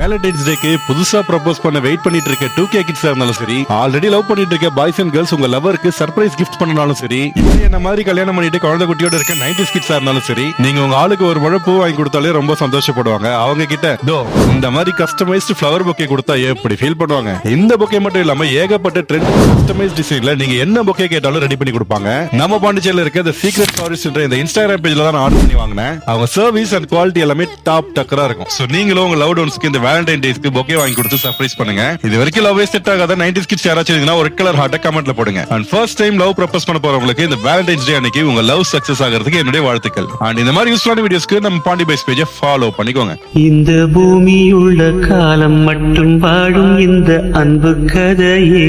Valentine's டேக்கு புதுசா propose பண்ண wait பண்ணிட்டு இருக்க 2K கிட்ஸா இருந்தாலும் சரி, ஆல்ரெடி லவ் பண்ணிட்டு இருக்க பாய்ஸ் அண்ட் கேர்ள்ஸ் உங்க லவருக்கு சர்ப்ரைஸ் கிஃப்ட் பண்ணனாலும் சரி, இல்ல என்ன மாதிரி கல்யாணம் பண்ணிட்டு குழந்தை குட்டியோட இருக்க 90s கிட்ஸா இருந்தாலும் சரி, நீங்க உங்க ஆளுக்கு ஒரு முழம் பூ வாங்கி கொடுத்தாலே ரொம்ப சந்தோஷப்படுவாங்க. அவங்க கிட்ட இந்த மாதிரி கஸ்டமைஸ்டு ஃப்ளவர் பொக்கே கொடுத்தா எப்படி ஃபீல் பண்ணுவாங்க. இந்த பொக்கே மட்டும் இல்லாம ஏகப்பட்ட ட்ரெண்ட் கஸ்டமைஸ் டிசைன்ல நீங்க என்ன பொக்கே கேட்டாலும் ரெடி பண்ணி கொடுப்பாங்க. நம்ம பாண்டிச்சேரியில இருக்க The Secret Florist என்ற இந்த இன்ஸ்டாகிராம் பேஜ்ல தான் ஆர்டர் பண்ணி வாங்கினேன். அவங்க சர்வீஸ் அண்ட் குவாலிட்டி எல்லாமே டாப் டக்கரா இருக்கும். சோ நீங்களும் உங்க லவ் ஒன்ஸ்க்கு இந்த வேலண்டைன் டேஸ்க்கு பொக்கே வாங்கி கொடுத்து சர்ப்ரைஸ் பண்ணுங்க. இது வரைக்கும் லவ்வே செட் ஆகாத 90s கிட்ஸ் யாராச்சும் இருந்தீங்கன்னா ஒரு கலர் ஹார்ட்ட கமெண்ட்ல போடுங்க. And first time love propose பண்ண போறவங்களுக்கு இந்த வேலண்டைன்ஸ் டே அன்னைக்கு உங்க லவ் சக்சஸ் ஆகிறதுக்கு என்னுடைய வாழ்த்துக்கள். அண்ட் இந்த மாதிரி யூஸ்ஃபுல்லான வீடியோஸ்க்கு நம்ம பாண்டி பைஸ் பேஜை ஃபாலோ பண்ணிக்கோங்க. இந்த பூமி உள்ள காலம் மட்டும் வாழும் இந்த அன்பு கதையே